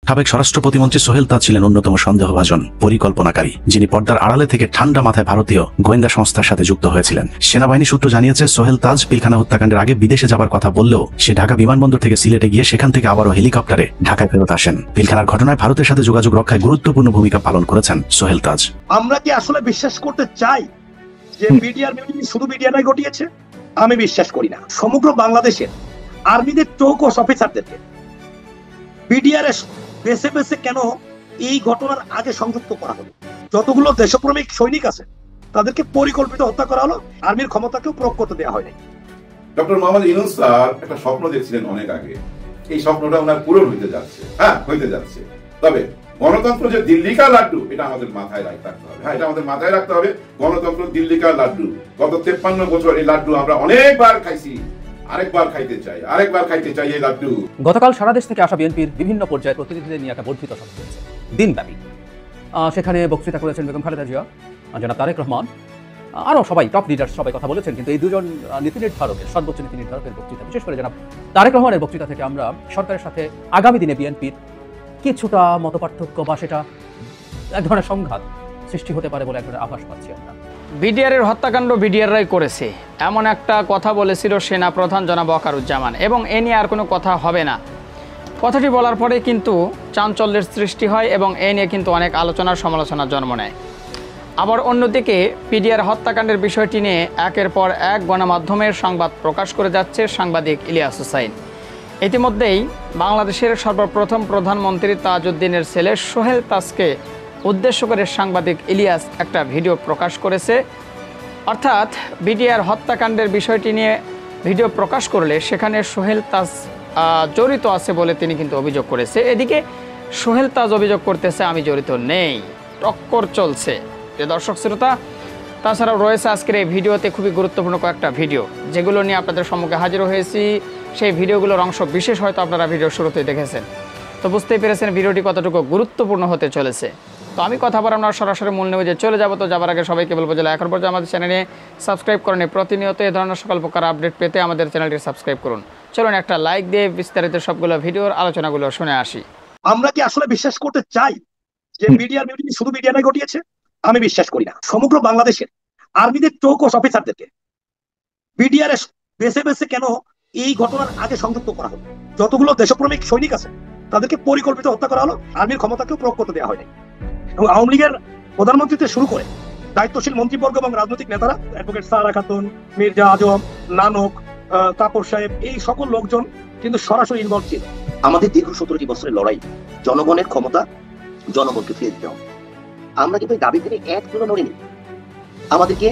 সাবেক স্বরাষ্ট্র প্রতিমন্ত্রী সোহেল তাজ ছিলেন অন্যতম সন্দেহভাজন পরিকল্পনাকারী, যিনি পর্দার আড়ালে থেকে ঠান্ডা মাথায় ভারতীয় গোয়েন্দা সংস্থার সাথে যুক্ত হয়েছিলেন। সেনাবাহিনী সূত্র জানিয়েছে, সোহেল তাজ পিলখানা হত্যাকাণ্ডের আগে বিদেশে যাবার কথা বললেও সে ঢাকা বিমানবন্দর থেকে সিলেটে গিয়ে সেখান থেকে আবারও হেলিকপ্টারে ঢাকায় ফেরত আসেন। পিলখানার ঘটনায় ভারতের সাথে যোগাযোগ রক্ষায় গুরুত্বপূর্ণ ভূমিকা পালন করেছেন সোহেল তাজ। আমরা কি আসলে বিশ্বাস করতে চাই যে বিডিআর শুধু বিডিআরই ঘটিয়েছে? আমি বিশ্বাস করি না। সমগ্র বাংলাদেশের আর্মিদের চৌকস অফিসারদেরকে বিডিআর বেছে বেছে কেন এই ঘটনার আগে সংযুক্ত করা হলো? যতগুলো দেশপ্রেমিক সৈনিক আছে তাদেরকে পরিকল্পিত হত্যা করা হলো, আর্মির ক্ষমতাকেও প্রয়োগ করতে দেওয়া হয়নি। ডক্টর মোহাম্মদ ইউনূস স্যার একটা স্বপ্ন দেখছিলেন অনেক আগে। এই স্বপ্নটা ওনার পূরণ হইতে যাচ্ছে, হইতে যাচ্ছে। তবে গণতন্ত্র যে দিল্লি কা লাড্ডু, এটা আমাদের মাথায় রাখতে হবে। এটা আমাদের মাথায় রাখতে হবে। গণতন্ত্র দিল্লি কা লাড্ডু। গত 53 বছর এই লাড্ডু আমরা অনেকবার খাইছি, আরেকবার খাইতে চাই এই লাড্ডু। গতকাল সারা দেশ থেকে আসা বিএনপির বিভিন্ন পর্যায়ের প্রতিনিধিদের নিয়ে একটা বর্ধিত সভা হয়েছে দিনব্যাপী। সেখানে বক্তৃতা করেছেন বেগম খালেদা জিয়া, জনাব তারেক রহমান, আরও সবাই টপ লিডার সবাই কথা বলেছেন। কিন্তু এই দুজন নীতি নির্ধারকের, সর্বোচ্চ নীতি নির্ধারকের বক্তৃতা, বিশেষ করে জনাব তারেক রহমানের বক্তৃতা থেকে আমরা সরকারের সাথে আগামী দিনে বিএনপির কিছুটা মতপার্থক্য বা সেটা এক ধরনের সংঘাত সৃষ্টি হতে পারে বলে এক ধরনের আভাস পাচ্ছি আমরা। বিডিআরের হত্যাকাণ্ড বিডিআররাই করেছে এমন একটা কথা বলেছিল সেনা প্রধান জনাব ওয়াকারুজ্জামান, এবং এ নিয়ে আর কোনো কথা হবে না। কথাটি বলার পরে কিন্তু চাঞ্চল্যের সৃষ্টি হয় এবং এ নিয়ে কিন্তু অনেক আলোচনার সমালোচনার জন্ম নেয়। আবার অন্যদিকে বিডিআর হত্যাকাণ্ডের বিষয়টি নিয়ে একের পর এক গণমাধ্যমের সংবাদ প্রকাশ করে যাচ্ছে সাংবাদিক ইলিয়াস হুসাইন। ইতিমধ্যেই বাংলাদেশের সর্বপ্রথম প্রধানমন্ত্রী তাজউদ্দিনের ছেলে সোহেল তাজকে উদ্দেশ্য করে সাংবাদিক ইলিয়াস একটা ভিডিও প্রকাশ করেছে। অর্থাৎ বিডিআর হত্যাকাণ্ডের বিষয়টি নিয়ে ভিডিও প্রকাশ করলে সেখানে সোহেল তাজ জড়িত আছে বলে তিনি কিন্তু অভিযোগ করেছে। এদিকে সোহেল তাজ অভিযোগ করতেছে আমি জড়িত নেই, টক্কর চলছে। দর্শক শ্রোতা, তাছাড়াও রয়েছে আজকের এই ভিডিওতে খুবই গুরুত্বপূর্ণ কয়েকটা ভিডিও, যেগুলো নিয়ে আপনাদের সম্মুখে হাজির হয়েছি। সেই ভিডিওগুলোর অংশ বিশেষ হয়তো আপনারা ভিডিও শুরুতেই দেখেছেন, তো বুঝতেই পেরেছেন ভিডিওটি কতটুকু গুরুত্বপূর্ণ হতে চলেছে। তো আমি কথা বলার আমরা সরাসরি মূল নিউজে চলে যাব। তো যাবার আগে সবাইকে বলবো যে এখন পর্যন্ত আমাদের চ্যানেলে সাবস্ক্রাইব করেন, প্রতিনিয়ত এই ধরনের সকল প্রকার আপডেট পেতে আমাদের চ্যানেলটি সাবস্ক্রাইব করুন। চলুন একটা লাইক দিয়ে বিস্তারিত সবগুলো ভিডিওর আলোচনাগুলো শুনে আসি। আমরা কি আসলে বিশ্বাস করতে চাই যে বিডিআর শুধু বিডিআরই ঘটিয়েছে? আমি বিশ্বাস করি না। সমগ্র বাংলাদেশের আর্মিদের চৌকস অফিসারদেরকে বিডিআর বেছে বেছে কেন এই ঘটনার আগে সংযুক্ত করা হলো? যতগুলো দেশপ্রেমিক সৈনিক আছে তাদেরকে পরিকল্পিত হত্যা করা হলো, আর্মির ক্ষমতাকেও প্রয়োগ করতে দেওয়া হয়নি। এবং আওয়ামী লীগের প্রধানমন্ত্রী থেকে শুরু করে দায়িত্বশীল মন্ত্রীবর্গ এবং রাজনৈতিক নেতারা, অ্যাডভোকেট সারা খাতুন, মির্জা আজম, নানক, তাপস সাহেব, এই সকল লোকজন কিন্তু সরাসরি ইনভলভ ছিল। আমাদের দীর্ঘ 17টি বছরের লড়াই, জনগণের ক্ষমতা জনগণকে ফিরে দিতে হবে। আমরা কিন্তু দাবি থেকে এক তুলে নড়িনি। আমাদেরকে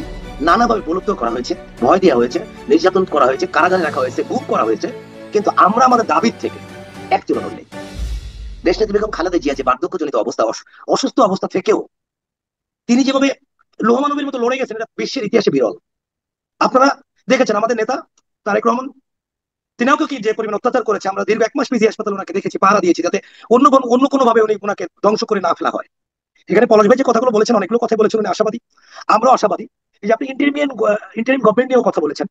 নানাভাবে প্রলুব্ধ করা হয়েছে, ভয় দেওয়া হয়েছে, নির্যাতন করা হয়েছে, কারাগারে রাখা হয়েছে, গুম করা হয়েছে, কিন্তু আমরা আমাদের দাবির থেকে এক তুলে নড়িনি। দেশনেত্রী বেগম খালেদা জিয়া যে বার্ধক্যজনিত অবস্থা, অসুস্থ অবস্থা থেকেও তিনি যেভাবে লোহমানবীর মতো লড়ে গেছেন, এটা বিশ্বের ইতিহাসে বিরল। আপনারা দেখেছেন আমাদের নেতা তারেক রহমান, তিনিও কি যে পরিমাণ অত্যাচার করেছে। আমরা দীর্ঘ 1 মাস পিজি হাসপাতালে ওনাকে দেখেছি, পাহারা দিয়েছি, যাতে অন্য কোনো ভাবে উনি ওনাকে ধ্বংস করে না ফেলা হয়। এখানে পলাশ ভাই যে কথাগুলো বলেছেন, অনেকগুলো কথা বলেছেন, উনি আশাবাদী, আমরাও আশাবাদী। এই যে আপনি ইন্টারিম গভর্নমেন্ট নিয়েও কথা বলেছেন,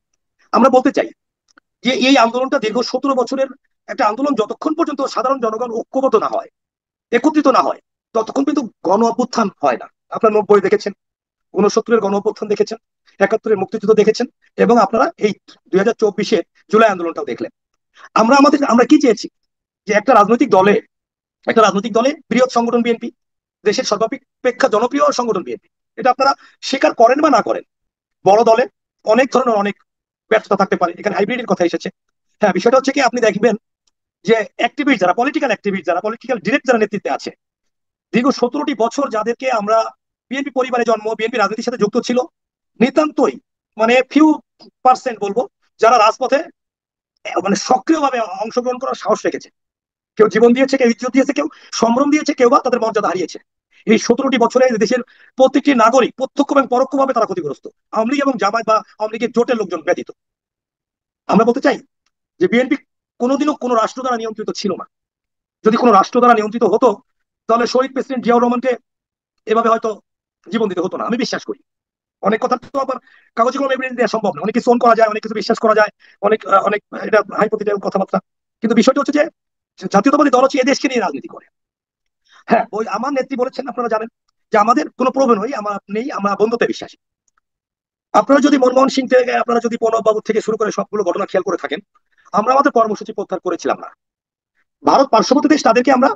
আমরা বলতে চাই যে এই আন্দোলনটা দীর্ঘ 17 বছরের একটা আন্দোলন। যতক্ষণ পর্যন্ত সাধারণ জনগণ ঐক্যবদ্ধ না হয়, একত্রিত না হয়, ততক্ষণ কিন্তু গণ অভ্যুত্থান হয় না। আপনারা 90 দেখেছেন, 69-এর গণ অভ্যুত্থান দেখেছেন, 71-এর মুক্তিযুদ্ধ দেখেছেন, এবং আপনারা এই 2024-এর জুলাই আন্দোলনটাও দেখলেন। আমরা কি চেয়েছি যে একটা রাজনৈতিক দলে বৃহৎ সংগঠন বিএনপি, দেশের সর্বাপেক্ষা জনপ্রিয় সংগঠন বিএনপি, এটা আপনারা স্বীকার করেন বা না করেন, বড় দলে অনেক ধরনের অনেক ব্যর্থতা থাকতে পারে। এখানে হাইব্রিডের কথা এসেছে। হ্যাঁ, বিষয়টা হচ্ছে কি, আপনি দেখবেন যে অ্যাক্টিভিস্ট যারা, পলিটিক্যাল ডিরেক্ট যারা নেতৃত্বে আছে, দীর্ঘ 17টি বছর যাদেরকে আমরা বিএনপি পরিবারে জন্ম, বিএনপি রাজনীতির সাথে যুক্ত ছিল, নিতান্তই মানে ফিউ পার্সেন্ট বলবো, যারা রাজপথে মানে সক্রিয়ভাবে অংশগ্রহণ করার সাহস রেখেছে। কেউ জীবন দিয়েছে, কেউ ইজ্জত দিয়েছে, কেউ সম্ভ্রম দিয়েছে, কেউ বা তাদের মর্যাদা হারিয়েছে। এই 17টি বছরে দেশের প্রত্যেকটি নাগরিক প্রত্যক্ষ এবং পরোক্ষভাবে তারা ক্ষতিগ্রস্ত, আওয়ামী লীগ এবং জামায়াত বা আওয়ামী লীগের জোটের লোকজন ব্যতীত। আমরা বলতে চাই যে বিএনপি কোনোদিনও কোনো রাষ্ট্র দ্বারা নিয়ন্ত্রিত ছিল না। যদি কোনো রাষ্ট্র দ্বারা নিয়ন্ত্রিত হতো, তাহলে শহীদ প্রেসিডেন্ট জিয়াউর রহমানকে এভাবে হয়তো জীবন দিতে হতো না, আমি বিশ্বাস করি। অনেক কথা তো আবার কাগজে কলমে এভিডেন্স দেওয়া সম্ভব না, অনেক কিছু করা যায়, অনেক কিছু বিশ্বাস করা যায়, অনেক অনেক এটা হাইপোথেটিক্যাল কথাবার্তা। কিন্তু বিষয়টা হচ্ছে যে জাতীয়তাবাদী দল হচ্ছে এদেশকে নিয়ে রাজনীতি করে। হ্যাঁ, ওই আমার নেত্রী বলেছেন, আপনারা জানেন যে আমাদের কোনো প্রবলেম নেই, আমরা বন্ধুত্বে বিশ্বাসী। আপনারা যদি মনমোহন সিং থেকে, আপনারা যদি প্রণব বাবু থেকে শুরু করে সবগুলো ঘটনা খেয়াল করে থাকেন, আমরা আমাদের কর্মসূচি প্রত্যাহার করেছিলাম না। ভারত পার্শ্ববর্তী দেশ, তাদেরকে আমরা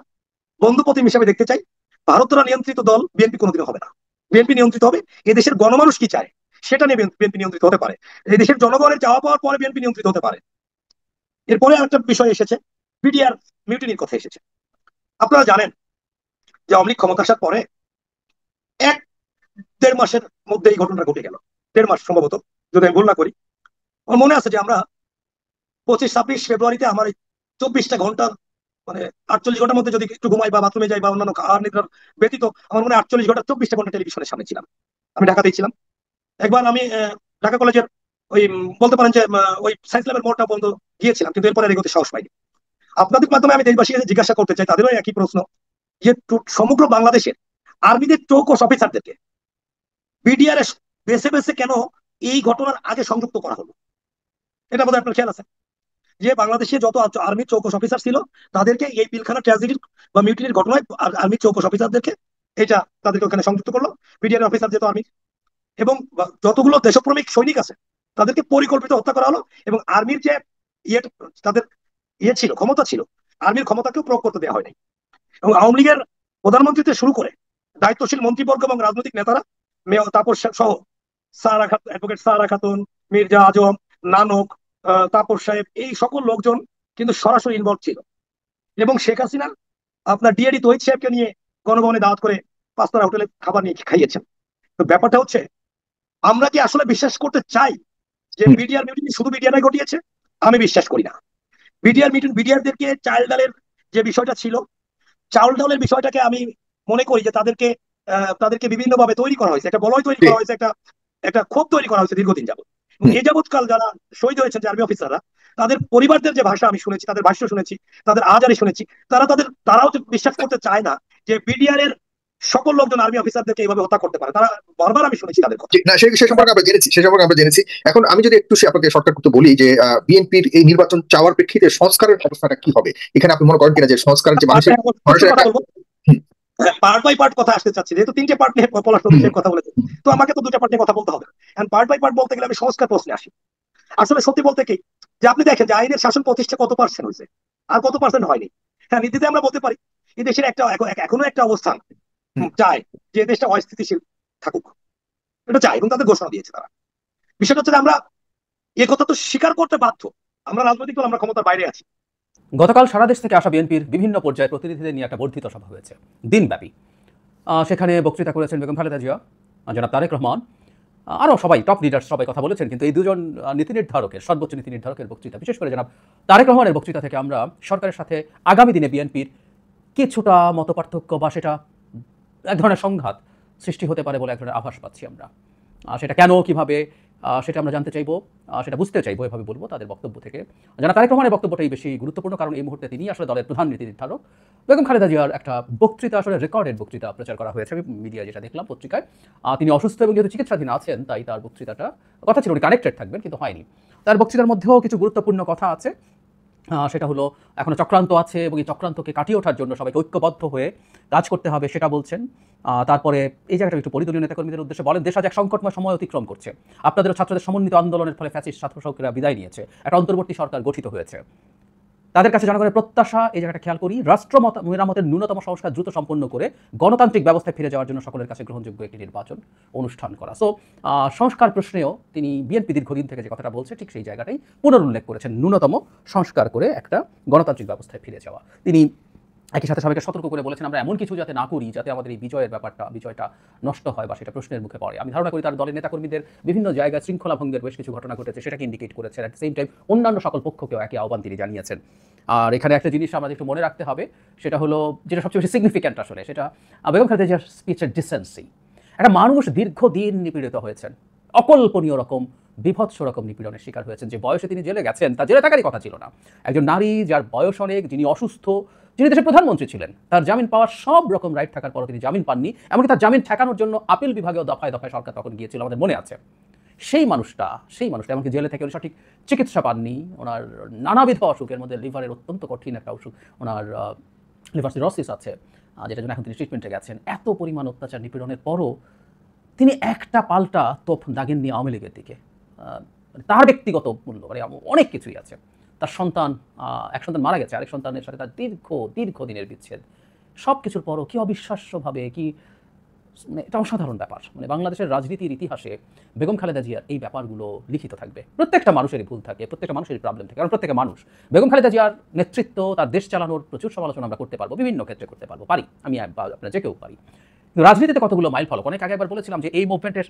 বন্ধু প্রতিম হিসেবে দেখতে চাই। ভারত দ্বারা নিয়ন্ত্রিত দল বিএনপি কোনোদিনও হবে না। বিএনপি নিয়ন্ত্রিত হবে এই দেশের গণমানুষ কি চায় সেটা নিয়ে বিএনপি নিয়ন্ত্রিত হতে পারে। এই দেশের জনগণের চাওয়া পাওয়ার পরে বিএনপি নিয়ন্ত্রিত হতে পারে। এরপরে আরেকটা বিষয় এসেছে, বিডিআর মিউটিনির কথা এসেছে। আপনারা জানেন যে আওয়ামী লীগ ক্ষমতা আসার পরে 1-1.5 মাসের মধ্যে এই ঘটনাটা ঘটে গেল। 1.5 মাস সম্ভবত, যদি আমি ভুল না করি। আমার মনে আছে যে আমরা 25-26 ফেব্রুয়ারিতে আমার এই 24টা ঘন্টার মানে 48 ঘন্টার মধ্যে যদি একটু ঘুমাই বা বাথরুমে যাই বা অন্যান্য খাওয়ার নিদ্রার ব্যতীত, আমার মনে হয় 48 ঘন্টা 24টা ঘন্টা টেলিভিশনের সামনে ছিলাম। আমি ঢাকাতেই ছিলাম। একবার আমি ঢাকা কলেজের ওই বলতে পারেন যে ওই সায়েন্স ল্যাবের মোড়টা বন্ধ গিয়েছিলাম, কিন্তু এরপরে এগোতে সাহস পাইনি। আপনাদের মাধ্যমে আমি দেশবাসীকে জিজ্ঞাসা করতে চাই, তাদেরও একই প্রশ্ন, যে সমগ্র বাংলাদেশের আর্মিদের চৌকস অফিসারদেরকে বিডিআর বেছে বেছে কেন এই ঘটনার আগে সংযুক্ত করা হলো? এটা বোধহয় আপনার খেয়াল আছে যে বাংলাদেশে যত আর্মির চৌকস অফিসার ছিল তাদেরকে এই পিলখানা ট্র্যাজেডির বা মিউটিনির ঘটনায় আর্মির চৌকস অফিসারদেরকে এটা তাদেরকে ওখানে সংযুক্ত করলো। বিডিআর অফিসার যেহেতু আর্মি, এবং যতগুলো দেশপ্রেমিক সৈনিক আছে তাদেরকে পরিকল্পিত হত্যা করা হলো। এবং আর্মির যে ইয়ে, তাদের ছিল, ক্ষমতা ছিল, আর্মির ক্ষমতাকেও প্রয়োগ করতে দেওয়া হয়নি। এবং আওয়ামী লীগের প্রধানমন্ত্রী থেকে শুরু করে দায়িত্বশীল মন্ত্রীবর্গ এবং রাজনৈতিক নেতারা, তাপস সহ, অ্যাডভোকেট সারা খাতুন, মির্জা আজম, নানক, তাপস সাহেব, এই সকল লোকজন কিন্তু সরাসরি ইনভলভ ছিল। এবং শেখ হাসিনা আপনার ডিএডি তহিদ সাহেবকে নিয়ে গণভবনে দাওয়াত করে 5 তারা হোটেলে খাবার নিয়ে খাইয়েছেন। তো ব্যাপারটা হচ্ছে, আমরা কি আসলে বিশ্বাস করতে চাই যে বিডিআর মিউটিনি শুধু বিডিআরই ঘটিয়েছে? আমি বিশ্বাস করি না। বিডিআরদেরকে চাল ডালের যে বিষয়টা ছিল, চাউল ডালের বিষয়টাকে আমি মনে করি যে তাদেরকে বিভিন্নভাবে তৈরি করা হয়েছে, একটা বলয় তৈরি করা হয়েছে, একটা ক্ষোভ তৈরি করা হয়েছে দীর্ঘদিন যাবত। এই যাবৎকাল যারা শহীদ হয়েছেন, যে আর্মি অফিসাররা, তাদের পরিবারদের যে ভাষা আমি শুনেছি, তাদের ভাষ্য শুনেছি, তাদের আহাজারি শুনেছি, তারাও বিশ্বাস করতে চায় না যে বিডিআর এর সকল লোকজন আর্মি অফিসারদেরকে এইভাবে হত্যা করতে পারে। তারা বারবার আমি শুনেছি তাদের কথা। না, সে সম্পর্কে আমরা জেনেছি। এখন আমি যদি একটু আপনাকে শর্টকাট করতে বলি যে বিএনপির এই নির্বাচন চাওয়ার প্রেক্ষিতে সংস্কারের অবস্থাটা কি হবে, এখানে আপনি মনে করেন কিনা যে সংস্কার যে মানুষের পার্ট বাই পার্ট কথা আসতে চাচ্ছি, যেহেতু 3টে পার্ট নিয়ে পলাশ কথা বলেছে, তো আমাকে তো 2টা পার্ট নিয়ে কথা বলতে হবে। পার্ট বাই পার্ট বলতে গেলে আমি সংস্কার প্রশ্নে আসি। আসলে সত্যি বলতে কি, যে আপনি দেখেন যে আইনের শাসন প্রতিষ্ঠা কত % হয়েছে আর কত % হয়নি। হ্যাঁ, নীতিতে আমরা বলতে পারি এই দেশের এখনো একটা অবস্থান চায় যে দেশটা অস্থিতিশীল থাকুক, এটা চায়, এবং তাদের ঘোষণা দিয়েছে তারা। বিষয়টা হচ্ছে আমরা এ কথা তো স্বীকার করতে বাধ্য। আমরা রাজনৈতিক দল, আমরা ক্ষমতার বাইরে আছি। গতকাল সারা দেশ থেকে আসা বিএনপির বিভিন্ন পর্যায়ে প্রতিনিধিদের নিয়ে একটা বর্ধিত সভা হয়েছে দিনব্যাপী। সেখানে বক্তৃতা করেছেন বেগম খালেদা জিয়া, জনাব তারেক রহমান, আরও সবাই, টপ লিডার্স সবাই কথা বলেছেন। কিন্তু এই দুজন নীতি নির্ধারকের, সর্বোচ্চ নীতি নির্ধারকের বক্তৃতা, বিশেষ করে জনাব তারেক রহমানের বক্তৃতা থেকে আমরা সরকারের সাথে আগামী দিনে বিএনপির কিছুটা মতপার্থক্য বা সেটা এক ধরনের সংঘাত সৃষ্টি হতে পারে বলে এক ধরনের আভাস পাচ্ছি আমরা। সেটা কেন, কিভাবে, সেটা আমরা জানতে চাইবো, সেটা বুঝতে চাইবো, এভাবে বলবো তাদের বক্তব্য থেকে। জনাব তারেক রহমানের বক্তব্যটাই বেশি গুরুত্বপূর্ণ, কারণ এই মুহূর্তে তিনি আসলে দলের প্রধান নীতি নির্ধারক। বেগম খালেদা জিয়ার একটা বক্তৃতা, আসলে রেকর্ডেড বক্তৃতা প্রচার করা হয়েছে, আমি মিডিয়া যেটা দেখলাম, পত্রিকায়। তিনি অসুস্থ এবং যেহেতু চিকিৎসাধীন আছেন, তাই তার বক্তৃতাটা, কথা ছিল উনি কানেক্টেড থাকবেন, কিন্তু হয়নি। তার বক্তৃতার মধ্যেও কিছু গুরুত্বপূর্ণ কথা আছে। সেটা হলো এখনো চক্রান্ত আছে এবং এই চক্রান্তকে কাটিয়ে ওঠার জন্য সবাইকে ঐক্যবদ্ধ হয়ে কাজ করতে হবে, সেটা বলছেন। তারপরে এই জায়গাটা একটু পরিদলীয় নেতাকর্মীদের উদ্দেশ্যে বলেন, দেশ আজ এক সংকটময় সময় অতিক্রম করছে। আপনাদের ছাত্রদের সমন্বিত আন্দোলনের ফলে ফ্যাসিস্ট ছাত্র শক্তিরা বিদায় নিয়েছে, একটা অন্তর্বর্তী সরকার গঠিত হয়েছে। তাদের কাছে জনগণের প্রত্যাশা, এই জায়গাটা খেয়াল করি, রাষ্ট্র মেরামতের ন্যূনতম সংস্কার দ্রুত সম্পন্ন করে গণতান্ত্রিক ব্যবস্থায় ফিরে যাওয়ার জন্য সকলের কাছে গ্রহণযোগ্য একটি নির্বাচন অনুষ্ঠান করা। সো সংস্কার প্রশ্নেও তিনি বিএনপি দীর্ঘদিন থেকে যে কথাটা বলছে, ঠিক সেই জায়গাটাই পুনরুল্লেখ করেছেন, ন্যূনতম সংস্কার করে একটা গণতান্ত্রিক ব্যবস্থায় ফিরে যাওয়া। তিনি একই সাথে সবাইকে সতর্ক করে বলেছেন, আমরা এমন কিছু যাতে না করি যাতে আমাদের এই বিজয়টা নষ্ট হয় বা সেটা প্রশ্নের মুখে পড়ে। আমি ধারণা করি তার দলের নেতাকর্মীদের বিভিন্ন জায়গায় শৃঙ্খলা ভঙ্গের বেশ কিছু ঘটনা ঘটেছে, সেটাকে ইন্ডিকেট করেছেন। অ্যাট দ্য সেম টাইম অন্যান্য সকল পক্ষকেও একই আহ্বান তিনি জানিয়েছেন। আর এখানে একটা জিনিস আমাদের একটু মনে রাখতে হবে, সেটা হলো যেটা সবচেয়ে বেশি সিগনিফিক্যান্ট আসলে, সেটা বেগম খালেদা জিয়ার স্পিচের ডিসেন্সি। একটা মানুষ দীর্ঘদিন নিপীড়িত হয়েছেন, অকল্পনীয় রকম বিভৎস রকম নিপীড়নের শিকার হয়েছেন। যে বয়সে তিনি জেলে গেছেন, তা জেলে থাকারই কথা ছিল না। একজন নারী যার বয়স অনেক, যিনি অসুস্থ, যিনি দেশের প্রধানমন্ত্রী ছিলেন, তার জামিন পাওয়ার সব রকম রাইট থাকার পরও তিনি জামিন পাননি। এমনকি তার জামিন ঠেকানোর জন্য আপিল বিভাগেও দফায় দফায় সরকার তখন গিয়েছিল, আমাদের মনে আছে। সেই মানুষটা এমনকি জেলে থেকে উনি সঠিক চিকিৎসা পাননি। ওনার নানাবিধ অসুখের মধ্যে লিভারের অত্যন্ত কঠিন একটা অসুখ, ওনার লিভার সিরোসিস আছে, যেটার জন্য এখন তিনি ট্রিটমেন্টে গেছেন। এত পরিমাণ অত্যাচার নিপীড়নের পরও তিনি একটা পাল্টা তোপ দাগেননি আওয়ামী লীগের দিকে। মানে তার ব্যক্তিগত মূল্য মানে অনেক কিছুই আছে। তার সন্তান, এক সন্তান মারা গেছে, আরেক সন্তানের সাথে তার দীর্ঘদিনের বিচ্ছেদ, সব কিছুর পরও কি অবিশ্বাস্যভাবে কি, মানে এটা অসাধারণ ব্যাপার। মানে বাংলাদেশের রাজনীতির ইতিহাসে বেগম খালেদা জিয়ার এই ব্যাপারগুলো লিখিত থাকবে। প্রত্যেকটা মানুষেরই ভুল থাকে, প্রত্যেকটা মানুষেরই প্রবলেম থাকে, কারণ প্রত্যেকটা মানুষ। বেগম খালেদা জিয়ার নেতৃত্ব, তার দেশ চালানোর প্রচুর সমালোচনা আমরা করতে পারবো, বিভিন্ন ক্ষেত্রে করতে পারবো, পারি, আমি আপনার যে কেউ পারি। কিন্তু রাজনীতিতে কতগুলো মাইল ফলক। অনেক আগে একবার বলেছিলাম যে এই মুভমেন্টের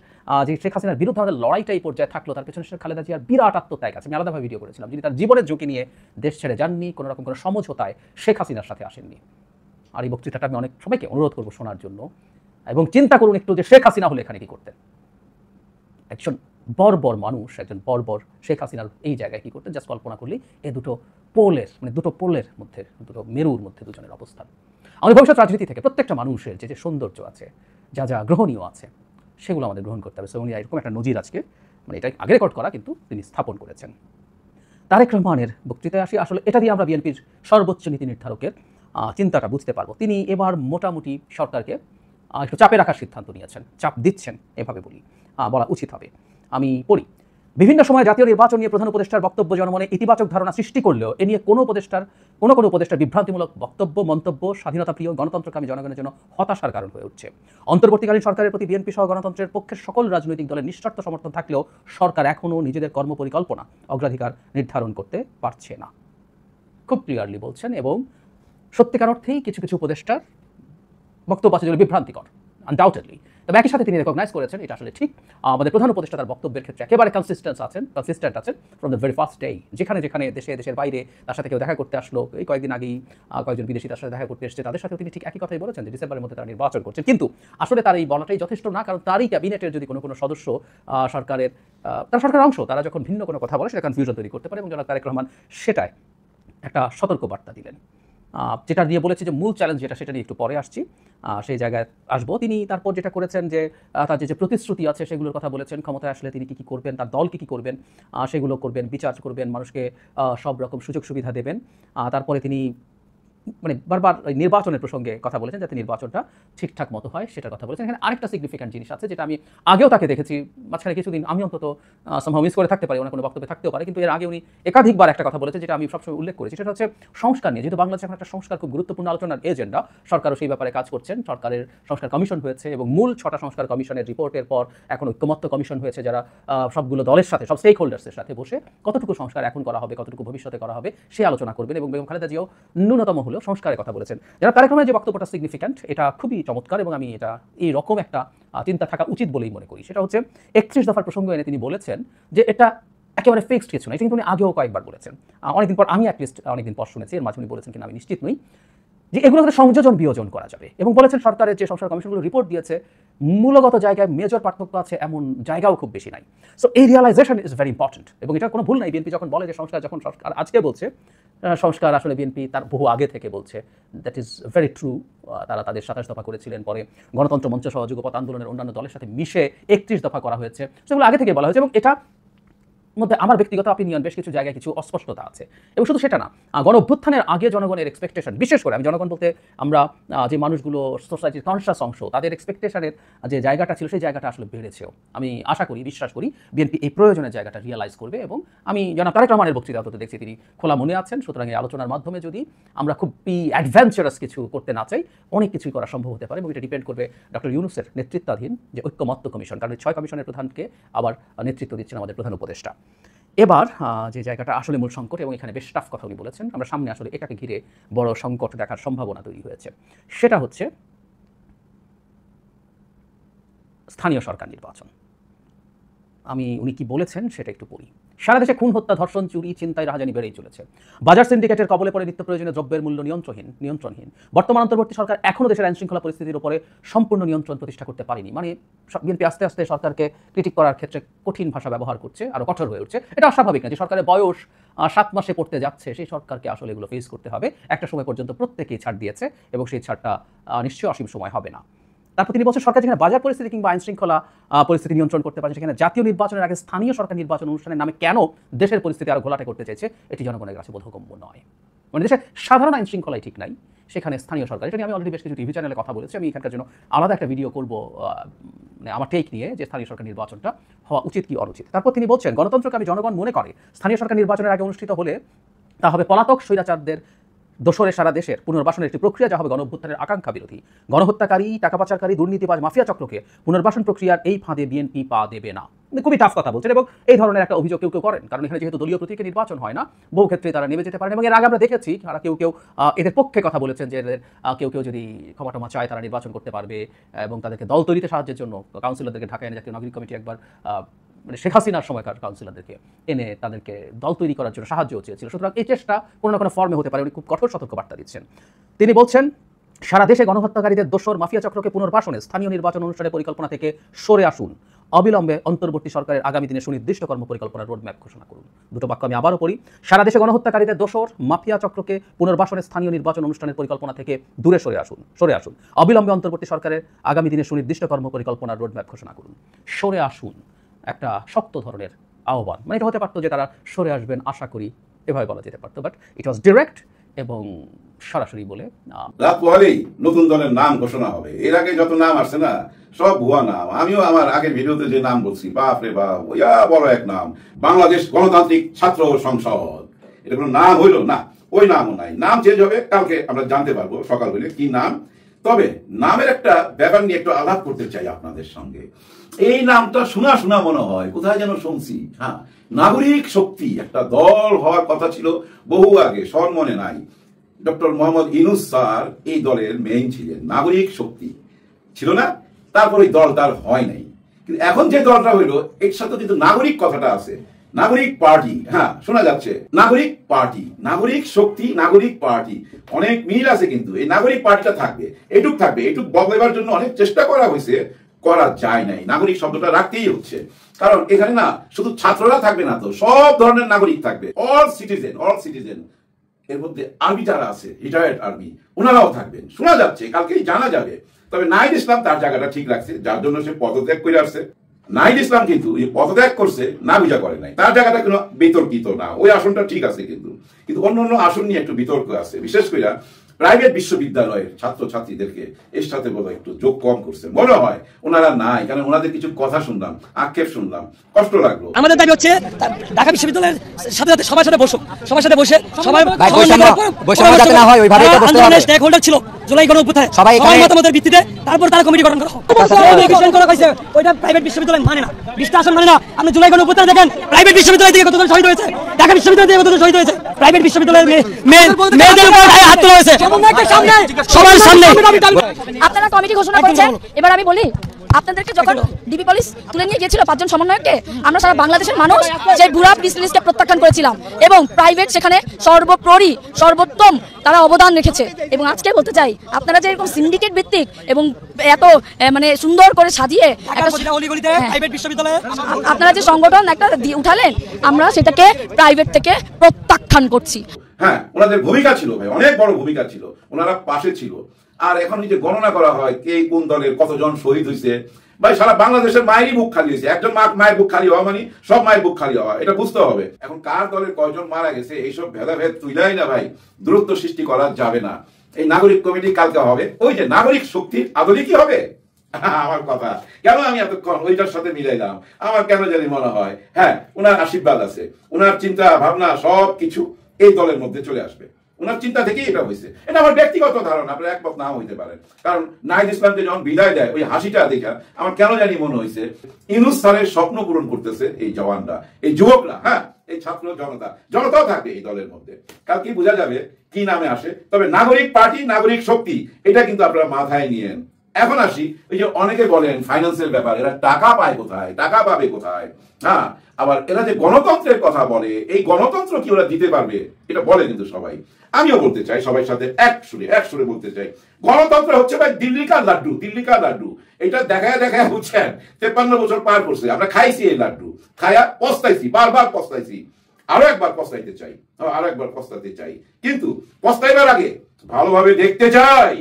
যে শেখ হাসিনার বিরুদ্ধে আমাদের লড়াইটা এই পর্যায়ে থাকলো, তার পেছনে শেখ খালেদা জিয়ার বিরাট আত্মত্যাগ আছে। আমি আলাদাভাবে ভিডিও করেছিলাম, যিনি তার জীবনের ঝুঁকি নিয়ে দেশ ছেড়ে যাননি, কোনো রকম কোনো সমঝোতায় শেখ হাসিনার সাথে আসেননি। আর এই বক্তৃতাটা আমি অনেক সবাইকে অনুরোধ করবো শোনার জন্য, এবং চিন্তা করুন একটু যে শেখ হাসিনা হলে এখানে কি করতেন। একজন বর্বর মানুষ, একজন বর্বর শেখ হাসিনার এই জায়গায় কি করতেন, জাস্ট কল্পনা করলেই এই দুটো পোলের মধ্যে, দুটো মেরুর মধ্যে দুজনের অবস্থান। আমাদের ভবিষ্যৎ রাজনীতি থেকে প্রত্যেকটা মানুষের যে সৌন্দর্য আছে, যা যা গ্রহণীয় আছে, সেগুলো আমাদের গ্রহণ করতে হবে। সোনিয়া এরকম একটা নজির আজকে, মানে এটা আগে রেকর্ড করা, কিন্তু তিনি স্থাপন করেছেন। তারেক রহমানের বক্তৃতায় আসি, আসলে এটা দিয়ে আমরা বিএনপির সর্বোচ্চ নীতি নির্ধারকের চিন্তাটা বুঝতে পারবো। তিনি এবার মোটামুটি সরকারকে একটু চাপে রাখার সিদ্ধান্ত নিয়েছেন, চাপ দিচ্ছেন এভাবে বলা উচিত হবে। আমি পড়ি, বিভিন্ন সময় জাতীয় নির্বাচন নিয়ে প্রধান উপদেষ্টার বক্তব্য জনমনে ইতিবাচক ধারণা সৃষ্টি করলেও এ নিয়ে কোনো উপদেষ্টার বিভ্রান্তিমূলক বক্তব্য, মন্তব্য স্বাধীনতাপ্রিয় গণতন্ত্রকামী জনগণের জন্য হতাশার কারণ হয়ে উঠছে। অন্তর্বর্তীকালীন সরকারের প্রতি বিএনপি সহ গণতন্ত্রের পক্ষের সকল রাজনৈতিক দলের নিঃশর্ত সমর্থন থাকলেও সরকার এখনও নিজেদের কর্মপরিকল্পনা, অগ্রাধিকার নির্ধারণ করতে পারছে না। খুব ক্লিয়ারলি বলছেন, এবং সত্যিকার অর্থেই কিছু কিছু উপদেষ্টার বক্তব্য আছে যেগুলো বিভ্রান্তিকর, আনডাউটেডলি। তবে একই সাথে তিনি রেকগনাইজ করেছেন, এটা আসলে ঠিক, আমাদের প্রধান উপদেষ্টা তার বক্তব্যের ক্ষেত্রে একেবারে কনসিস্টেন্ট আছেন from the very first day. যেখানে দেশের বাইরে তার সাথে কেউ দেখা করতে আসলো, এই কয়েকদিন আগেই কয়েকজন বিদেশি তার সাথে দেখা করতে এসেছে, তাদের সাথেও তিনি ঠিক একই কথাই বলেছেন যে ডিসেম্বরের মধ্যে তারা নির্বাচন করছেন। কিন্তু আসলে তার এই বলাটাই যথেষ্ট না, কারণ তারই ক্যাবিনেটের যদি কোনো সদস্য সরকারের অংশ, তারা যখন ভিন্ন কোনো কথা বলে সেটা কনফিউশন তৈরি করতে পারে, এবং জনাব তারেক রহমান সেটাই একটা সতর্ক বার্তা দিলেন। যেটা নিয়ে বলেছি যে মূল চ্যালেঞ্জ যেটা, সেটা নিয়ে একটু পরে আসছি, সেই জায়গায় আসবো। তিনি তারপর যেটা করেছেন যে তার যে প্রতিশ্রুতি আছে সেগুলোর কথা বলেছেন, ক্ষমতায় আসলে তিনি কী করবেন, তার দল কী করবেন, সেগুলো করবেন, বিচার করবেন, মানুষকে সব রকম সুযোগ সুবিধা দেবেন। তারপরে তিনি মানে বারবার নির্বাচনের প্রসঙ্গে কথা বলেছেন, যাতে নির্বাচনটা ঠিকঠাক মতো হয় সেটার কথা বলেছেন। এখানে আরেকটা সিগনিফিক্যান্ট জিনিস আছে, যেটা আমি আগেও তাকে দেখেছি, মাঝখানে কিছুদিন আমি অন্তত সম্ভব মিস করে থাকতে পারি, ওনার কোনো বক্তব্যে থাকতেও পারে, কিন্তু এর আগে উনি একাধিকবার একটা কথা বলেছেন, যেটা আমি সবসময় উল্লেখ করেছি, সেটা হচ্ছে সংস্কার নিয়ে। যেহেতু বাংলাদেশে এখন একটা সংস্কার খুব গুরুত্বপূর্ণ আলোচনার এজেন্ডা, সরকারও সেই ব্যাপারে কাজ করছেন। সরকারের সংস্কার কমিশন হয়েছে, এবং মূল 6টা সংস্কার কমিশনের রিপোর্টের পর এখন ঐক্যমত্য কমিশন হয়েছে, যারা সবগুলো দলের সাথে, সব স্টেক হোল্ডার্সের সাথে বসে কতটুকু সংস্কার এখন করা হবে, কতটুকু ভবিষ্যতে করা হবে, সে আলোচনা করবেন। এবং বেগম খালেদা জিয়াও ন্যূনতম হলেও সংস্কারের কথা বলেছেন। যারা তারেক রহমানের যে বক্তব্যটা সিগনিফিক্যান্ট, এটা খুবই চমৎকার, এবং আমি এটা এই রকম একটা চিন্তা থাকা উচিত বলেই মনে করি। সেটা হচ্ছে 31 দফার প্রসঙ্গ এনে তিনি বলেছেন যে এটা একেবারে ফিক্সড কিছু না। এটা কিন্তু উনি আগেও কয়েকবার বলেছেন, অনেকদিন পর, আমি অ্যাটলিস্ট অনেকদিন পর শুনেছি, এর মাঝে উনি বলেছেন কিনা আমি নিশ্চিত নই, যে এগুলোকে সংযোজন বিয়োজন করা যাবে। এবং বলেছেন সরকারের যে সংস্কার কমিশনগুলো রিপোর্ট দিয়েছে, মূলগত জায়গায় মেজর পার্থক্য আছে এমন জায়গাও খুব বেশি নাই। সো এই রিয়ালাইজেশন ইজ ভেরি ইম্পর্টেন্ট, এবং এটা কোনো ভুল নাই। বিএনপি যখন বলে যে সংস্কার, যখন সরকার আজকে বলছে সংস্কার, আসলে বিএনপি তার বহু আগে থেকে বলছে, দ্যাট ইজ ভেরি ট্রু। তারা তাদের 27 দফা করেছিলেন, পরে গণতন্ত্র মঞ্চ সহ যুগপৎ আন্দোলনের অন্যান্য দলের সাথে মিশে 31 দফা করা হয়েছে, সেগুলো আগে থেকে বলা হয়েছে। এবং এটা মধ্যে আমার ব্যক্তিগত অপিনিয়ন, বেশ কিছু জায়গায় কিছু অস্পষ্টতা আছে। এবং শুধু সেটা না, গণ অভ্যুত্থানের আগে জনগণের এক্সপেকটেশন, বিশেষ করে আমি জনগণ বলতে আমরা যে মানুষগুলো সোসাইটির কনসাস অংশ, তাদের এক্সপেকটেশনের যে জায়গাটা ছিল, সেই জায়গাটা আসলে বেড়েছেও। আমি আশা করি, বিশ্বাস করি বিএনপি এই প্রয়োজনের জায়গাটা রিয়েলাইজ করবে। এবং আমি জনাব তারেক রহমানের বক্তৃতা তো দেখছি তিনি খোলা মনে আছেন। সুতরাং এই আলোচনার মাধ্যমে যদি আমরা খুব অ্যাডভেঞ্চারাস কিছু করতে না চাই, অনেক কিছুই করা সম্ভব হতে পারে। এবং এটা ডিপেন্ড করবে ডক্টর ইউনূসের নেতৃত্বাধীন যে ঐক্যমত্য কমিশন, কারণ 6 কমিশনের প্রধানকে আবার নেতৃত্ব দিচ্ছেন আমাদের প্রধান উপদেষ্টা। এবার যে জায়গাটা আসলে মূল সংকট, এবং এখানে বেশ টাফ কথা উনি বলেছেন, আমরা সামনে আসলে এটাকে ঘিরে বড় সংকট দেখার সম্ভাবনা তৈরি হয়েছে, সেটা হচ্ছে স্থানীয় সরকার নির্বাচন। উনি কি বলেছেন সেটা একটু পড়ি। সারা দেশে খুন, হত্যা, ধর্ষণ, চুরি, ছিনতাই, রাহাজানি বেড়েই চলেছে। বাজার সিন্ডিকেটের কবলে পড়ে নিত্য প্রয়োজনীয় দ্রব্যের মূল্য নিয়ন্ত্রণহীন। বর্তমান অন্তর্বর্তী সরকার এখনও দেশের আইন শৃঙ্খলা পরিস্থিতির উপরে সম্পূর্ণ নিয়ন্ত্রণ প্রতিষ্ঠা করতে পারেনি। মানে বিএনপি আস্তে আস্তে সরকারকে ক্রিটিক করার ক্ষেত্রে কঠিন ভাষা ব্যবহার করছে, আরও কঠোর হয়ে উঠছে। এটা অস্বাভাবিক না যে সরকারের বয়স 7 মাসে পড়তে যাচ্ছে, সেই সরকারকে আসলে এগুলো ফেস করতে হবে। একটা সময় পর্যন্ত প্রত্যেকেই ছাড় দিয়েছে, এবং সেই ছাড়টা নিশ্চয়ই অসীম সময় হবে না। তারপর তিনি বলছেন, সরকার যেখানে বাজার পরিস্থিতি কিংবা আইন শৃঙ্খলা পরিস্থিতি নিয়ন্ত্রণ করতে পারে, সেখানে জাতীয় নির্বাচনের আগে স্থানীয় সরকার নির্বাচন অনুষ্ঠানের নামে কেন দেশের পরিস্থিতি আরও ঘোলাটে করতে চেয়েছে, এটি জনগণের কাছে বোধগম্য নয়। মানে দেশের সাধারণ আইন শৃঙ্খলাই ঠিক নাই, সেখানে স্থানীয় সরকার, এটা নিয়ে আমি অলরেডি বেশ কিছু টিভি চ্যানেলে কথা বলেছি, আমি এখানকার জন্য আলাদা একটা ভিডিও করবো মানে আমার টেক নিয়ে, যে স্থানীয় সরকার নির্বাচনটা হওয়া উচিত কি অনুচিত। তারপর তিনি বলছেন, গণতন্ত্রকে আমি জনগণ মনে করে স্থানীয় সরকার নির্বাচনের আগে অনুষ্ঠিত হলে তা হবে পলাতক স্বৈরাচারদের দোসরে সারা দেশের পুনর্বাসনের একটি প্রক্রিয়া, যা হবে গণঅভ্যুত্থানের আকাঙ্ক্ষা বিরোধী। গণহত্যাকারী, টাকা পাচারকারী, দুর্নীতিবাজ মাফিয়া চক্রকে পুনর্বাসন প্রক্রিয়ার এই ফাঁদে বিএনপি পা দেবে না। খুবই টাফ কথা বলছেন, এবং এই ধরনের একটা অভিযোগ কেউ কেউ করেন, কারণ এখানে যেহেতু দলীয় প্রতীকে নির্বাচন হয় না, বহু ক্ষেত্রে তারা নেমে যেতে পারেন। এবং এর আগে আমরা দেখেছি তারা কেউ কেউ এদের পক্ষে কথা বলেছেন, যে এদের কেউ কেউ যদি ক্ষমা টমা চায় তারা নির্বাচন করতে পারবে, এবং তাদেরকে দল তৈরিতে সাহায্যের জন্য কাউন্সিলরদেরকে ঢাকা এনে জাতীয় নাগরিক কমিটি একবার মানে শেখ হাসিনার সময়কার কাউন্সিলরদেরকে এনে তাদেরকে দল তৈরি করার জন্য সাহায্য চেয়েছিল। সুতরাং এই চেষ্টা কোনো না কোনো ফর্মে হতে পারে, উনি খুব কঠোর সতর্কবার্তা দিচ্ছেন। তিনি বলছেন, সারা দেশে গণহত্যাকারীদের দোসর মাফিয়া চক্রকে পুনর্বাসনে স্থানীয় নির্বাচন অনুষ্ঠানের পরিকল্পনা থেকে সরে আসুন, অবিলম্বে অন্তর্বর্তী সরকারের আগামী দিনে সুনির্দিষ্ট কর্মপরিকল্পনার রোডম্যাপ ঘোষণা করুন। দুটো বাক্য আমি আবারও পড়ি। সারা দেশে গণহত্যাকারীদের দোসর মাফিয়া চক্রকে পুনর্বাসনে স্থানীয় নির্বাচন অনুষ্ঠানের পরিকল্পনা থেকে দূরে সরে আসুন, অবিলম্বে অন্তর্বর্তী সরকারের আগামী দিনে সুনির্দিষ্ট কর্মপরিকল্পনার রোডম্যাপ ঘোষণা করুন। সরে আসুন একটা শক্ত ধরনের আহ্বান, মানে এটা হতে পারতো যে তারা সরে আসবেন আশা করি, এভাবে বলা যেতে পারতো, বাট ইট ওয়াজ ডিরেক্ট এবং সরাসরি বলে। রাত পোহালেই নতুন দলের নাম ঘোষণা হবে। এর আগে যত নাম আসছে না, সব ভুয়া নাম। আমিও আমার আগের ভিডিওতে যে নাম বলছি, বাপ রে বাপ, ওইয়া বড় এক নাম, বাংলাদেশ গণতান্ত্রিক ছাত্র সংসদ। এটা কোনো নাম হইল না, ওই নামও নাই। নাম চেঞ্জ হবে, কালকে আমরা জানতে পারবো সকাল হইলে কি নাম। তবে নামের একটা ব্যাপার নিয়ে একটু আলাপ করতে চাই আপনাদের সঙ্গে। এই নামটা শোনা শোনা মনে হয়, কোথায় যেন শুনছি। হ্যাঁ, নাগরিক শক্তি একটা দল হওয়ার কথা ছিল বহু আগে, সর মনে নাই। ডক্টর মোহাম্মদ ইউনূস স্যার এই দলের মেইন ছিলেন। নাগরিক শক্তি ছিল না, তারপর ওই দল তার হয় নাই। কিন্তু এখন যে দলটা হইলো, এর সাথে কিন্তু নাগরিক কথাটা আছে। নাগরিক পার্টি, হ্যাঁ শোনা যাচ্ছে, নাগরিক পার্টি, নাগরিক শক্তি, নাগরিক পার্টি, অনেক মিল আছে। কিন্তু এই নাগরিক পার্টিটা থাকবে, এটুক থাকবে, এটুক বদলাবার জন্য অনেক চেষ্টা করা হয়েছে, করা যায় নাই। নাগরিক শব্দটা রাখতেই হচ্ছে, কারণ এখানে না শুধু ছাত্ররা থাকবে না, তো সব ধরনের নাগরিক থাকবে, অল সিটিজেন। এর মধ্যে আর্মি যারা আছে, রিটায়ার্ড আর্মি, ওনারাও থাকবেন, শোনা যাচ্ছে, কালকেই জানা যাবে। তবে নাহিদ ইসলাম তার জায়গাটা ঠিক রাখছে, যার জন্য সে পদত্যাগ করে আসছে। নাহিদ ইসলাম কিন্তু পদত্যাগ করছে, না বুঝা করে নাই, তার জায়গাটা কোনো বিতর্কিত না, ওই আসনটা ঠিক আছে। কিন্তু অন্য অন্য আসন নিয়ে একটু বিতর্ক আছে, বিশেষ করে প্রাইভেট বিশ্ববিদ্যালয়ের ছাত্রছাত্রীদেরকে এর সাথে বোধহয় একটু যোগ কম করছে মনে হয়। ওনারা নাই, কারণ ওনাদের কিছু কথা শুনলাম, আক্ষেপ শুনলাম, কষ্ট লাগলো। আমাদের দাবি হচ্ছে ঢাকা বিশ্ববিদ্যালয়ের সাথে সাথে সবার সাথে বসে সবাই আন্দোলনের স্টেক হোল্ডার ছিল জুলাই গণঅভ্যুত্থানে, সবাই মতামতের ভিত্তিতে তারপর তারা কমিটি গঠন করা হয়েছে। ওইটা প্রাইভেট বিশ্ববিদ্যালয় মানে না, 20টা আসন মানে না। আপনি জুলাই গণঅভ্যুত্থানে দেখেন প্রাইভেট বিশ্ববিদ্যালয় থেকে কতজন শহীদ হয়েছে, ঢাকা বিশ্ববিদ্যালয় থেকে কতজন শহীদ হয়েছে, প্রাইভেট বিশ্ববিদ্যালয়ের মেয়েদের উপর হাত তোলা হয়েছে সবার সামনে। আপনারা কমিটি ঘোষণা করছেন, এবার আমি বলি, আপনাদেরকে যখন ডিবি পুলিশ তুলে নিয়ে গিয়েছিল 5 জন সমন্বয়ককে, আমরা সারা বাংলাদেশের মানুষ সেই বুড়া লিস্টকে প্রত্যাখ্যান করেছিলাম, এবং প্রাইভেট সেখানে সর্বোপরি সর্বোত্তম তারা অবদান রেখেছে। এবং আজকে বলতে চাই, আপনারা যে এরকম সিন্ডিকেট ভিত্তিক এবং এত মানে সুন্দর করে সাজিয়ে আপনারা যে সংগঠন একটা উঠালেন, আমরা সেটাকে প্রাইভেট থেকে প্রত্যাখ্যান করছি। হ্যাঁ, ওনাদের ভূমিকা ছিল ভাই, অনেক বড় ভূমিকা ছিল, ওনারা পাশে ছিল। আর এখন যে গণনা করা হয় কে কোন দলের কতজন শহীদ হয়েছে, ভাই সারা বাংলাদেশের মায়েরই বুক খালি হয়েছে। একজন মায়ের বুক খালি হওয়া মানে সব মায়ের বুক খালি হওয়া, এটা বুঝতে হবে। এখন কার দলের কয়জন মারা গেছে এইসব ভেদাভেদ তুইলাই না ভাই, দূরত্ব সৃষ্টি করা যাবে না। এই নাগরিক কমিটি কালকে হবে, ওই যে নাগরিক শক্তির আদলে কি হবে আমার কথা কেন আমি এতক্ষণ ওইটার সাথে মিলাইলাম, আমার কেন জানি মনে হয় হ্যাঁ ওনার আশীর্বাদ আছে, ওনার চিন্তা ভাবনা সব কিছু এই দলের মধ্যে চলে আসবে। ওনার চিন্তা থেকেই এটা হয়েছে। এটা আমার ব্যক্তিগত ধারণা, আপনারা একমত নাও হইতে পারেন। কারণ নাহিদ ইসলামকে যখন বিদায় দেয়, ওই হাসিটা দেখা আমার কেন জানি মনে হয়েছে ইউনূস স্যারের স্বপ্ন পূরণ করতেছে এই জওয়ানরা, এই যুবকরা, হ্যাঁ এই ছাত্র জনতাও থাকবে এই দলের মধ্যে। কালকে বোঝা যাবে কি নামে আসে। তবে নাগরিক পার্টি, নাগরিক শক্তি, এটা কিন্তু আপনারা মাথায় নিয়েন। এখন আসি, ওই যে অনেকে বলেন ফাইন্যান্সের ব্যাপার, এরা টাকা পায় কোথায়, টাকা পাবে কোথায়। হ্যাঁ, আবার এরা যে গণতন্ত্রের কথা বলে, এই গণতন্ত্র কি ওরা দিতে পারবে, এটা বলে কিন্তু সবাই। আমিও বলতে চাই, সবাই সাথে এক সুরে বলতে চাই, গণতন্ত্র হচ্ছে ভাই দিল্লিকার লাড্ডু। এটা দেখায় বুঝছেন 53 বছর পার করছে, আমরা খাইছি এই লাড্ডু, খায়া পস্তাইছি, বারবার পস্তাইছি, আরো একবার পস্তাইতে চাই। কিন্তু পস্তাইবার আগে ভালোভাবে দেখতে চাই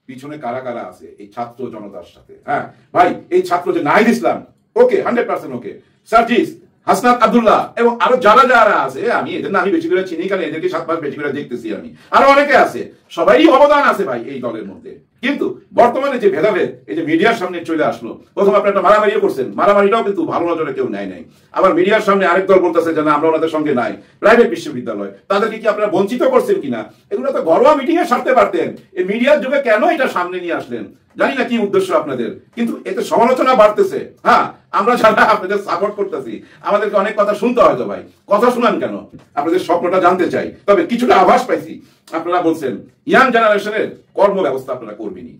পিছনে কারা কারা আছে এই ছাত্র জনতার সাথে। হ্যাঁ ভাই, এই ছাত্র যে নাহিদ ইসলাম, ওকে 100% ওকে, সার্জিস হাসনাত আব্দুল্লাহ এবং আরো যারা যারা আছে, আমি এদের নাম বেশি করে চিনি কারণ এদেরকে 7 মাস বেশি করে দেখতেছি আমি, আরো অনেকে আছে, সবারই অবদান আছে ভাই এই দলের মধ্যে। কিন্তু বর্তমানে যে ভেদাভেদ এই যে মিডিয়ার সামনে চলে আসলো, প্রথম আপনি একটা মারামারিও করছেন, মারামারিটাও কিন্তু ভালো নজরে কেউ নেয় নাই। আবার মিডিয়ার সামনে আরেক দল বলতেছে যে না আমরা ওনাদের সঙ্গে নাই, প্রাইভেট বিশ্ববিদ্যালয়, তাদেরকে কি আপনারা বঞ্চিত করছেন কিনা? এগুলো তো ঘরোয়া মিটিং এ সারতে পারতেন, এই মিডিয়ার যুগে কেন এটা সামনে নিয়ে আসলেন? জানি না কি উদ্দেশ্য আপনাদের, কিন্তু এতে সমালোচনা বাড়তেছে। হ্যাঁ, আমরা যারা আপনাদের সাপোর্ট করতেছি আমাদেরকে অনেক কথা শুনতে হয়তো ভাই, কথা শুনান কেন? আপনাদের স্বপ্নটা জানতে চাই। তবে কিছুটা আভাস পাইছি, আপনারা বলছেন ইয়াং জেনারেশনের কর্ম ব্যবস্থা আপনারা করবেনই।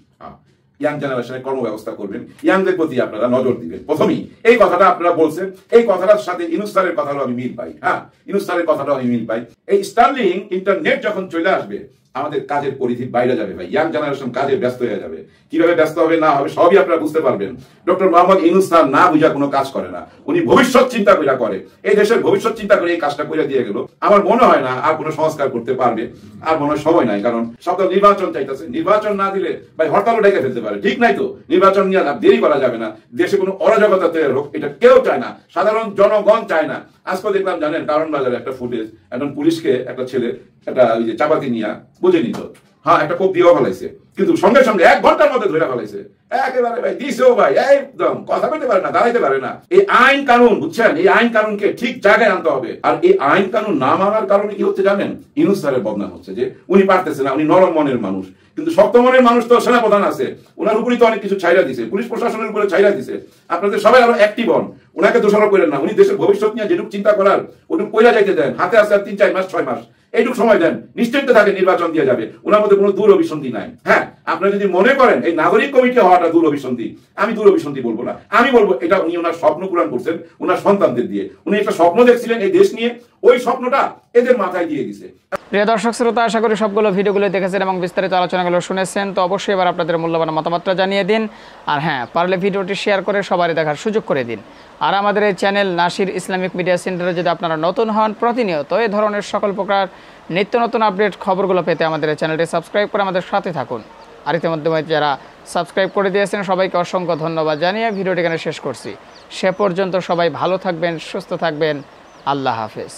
ইয়াং জেনারেশনের কর্ম ব্যবস্থা করবেন, ইয়াংদের প্রতি আপনারা নজর দিবেন। প্রথমেই এই কথাটা আপনারা বলছেন, এই কথাটার সাথে ইউনূস স্যারের কথাটাও আমি মিল পাই। হ্যাঁ, ইউনূস স্যারের কথাটাও আমি মিল পাই। এই স্টারলিং ইন্টারনেট যখন চলে আসবে আমাদের কাজের পরিধির বাইরে যাবে ভাই, ইয়াং জেনারেশন কাজে ব্যস্ত হয়ে যাবে। কিভাবে ব্যস্ত হবে না হবে সবই আপনারা বুঝতে পারবেন। ডক্টর মোহাম্মদ ইউনূস স্যার না বুঝা কোনো কাজ করে না, উনি ভবিষ্যৎ চিন্তা করে করে, এই দেশের ভবিষ্যৎ চিন্তা করে এই কাজটা করে দিয়ে গেল। আমার মনে হয় না আর কোনো সংস্কার করতে পারবে, আর মনে হয় সময় নাই। কারণ সব তো নির্বাচন চাইতেছে, নির্বাচন না দিলে ভাই হরতালও ডেকে ফেলতে পারে, ঠিক নাই তো? নির্বাচন নিয়ে দেরি করা যাবে না, দেশে কোনো অরাজকতা তৈরি হোক এটা কেউ চায় না, সাধারণ জনগণ চায় না। আজকে দেখলাম জানেন কারণ বাজারে একটা ফুটেজ, একজন পুলিশকে একটা ছেলে একটা ওই যে চাপাতি নিয়ে বুঝে নিত, হ্যাঁ একটা কোপ দিয়েও ফেলাইছে, কিন্তু সঙ্গে সঙ্গে 1 ঘন্টার মধ্যে ধরে ফেলাইছে একেবারে ভাই, দিছেও ভাই একদম কথা বলতে পারে না, দাঁড়াইতে পারে না। এই আইন কানুন বুঝছেন, এই আইন কানুনকে ঠিক জায়গায় আনতে হবে। আর এই আইন কানুন না মানার কারণে কি হচ্ছে জানেন? ইউনূস স্যারের বদনাম হচ্ছে যে উনি পারতেছে না, উনি নরম মনের মানুষ, কিন্তু শক্ত মনের মানুষ তো সেনাপ্রধান আছে, ওনার উপরই তো অনেক কিছু ছাইরা দিছে, পুলিশ প্রশাসনের উপরে ছাইরা দিছে। আপনাদের সবাই আরো অ্যাক্টিভ হন, ওনাকে দোষারোপ করেন না। উনি দেশের ভবিষ্যৎ নিয়ে যেটুকু চিন্তা করার ওটুকু কইরা যাইতে দেন, হাতে আছে 3-4 মাস 6 মাস এইটুকু সময় দেন, নিশ্চিন্ত থাকে নির্বাচন দিয়ে যাবে, ওনার মধ্যে কোনো দূর অভিসন্ধি নাই। হ্যাঁ, আপনারা যদি মনে করেন এই নাগরিক কমিটি হওয়াটা দূর অভিসন্ধি, আমি দূর অভিসন্ধি বলবো না, আমি বলবো এটা উনি ওনার স্বপ্ন পূরণ করছেন ওনার সন্তানদের দিয়ে। উনি একটা স্বপ্ন দেখছিলেন এই দেশ নিয়ে, ওই স্বপ্নটা এদের মাথায় দিয়ে দিছে। প্রিয় দর্শক শ্রোতা, আশা করি সবগুলো ভিডিওগুলো দেখেছেন এবং বিস্তারিত আলোচনাগুলো শুনেছেন। তো অবশ্যই এবার আপনাদের মূল্যবান মতামতটা জানিয়ে দিন, আর হ্যাঁ পারলে ভিডিওটি শেয়ার করে সবারই দেখার সুযোগ করে দিন। আর আমাদের এই চ্যানেল নাসির ইসলামিক মিডিয়া সেন্টারে যদি আপনারা নতুন হন, প্রতিনিয়ত এই ধরনের সকল প্রকার নিত্য নতুন আপডেট খবরগুলো পেতে আমাদের এই চ্যানেলটি সাবস্ক্রাইব করে আমাদের সাথে থাকুন। আর ইতিমধ্যে যারা সাবস্ক্রাইব করে দিয়েছেন সবাইকে অসংখ্য ধন্যবাদ জানিয়ে ভিডিওটি এখানে শেষ করছি। সে পর্যন্ত সবাই ভালো থাকবেন, সুস্থ থাকবেন। আল্লাহ হাফেজ।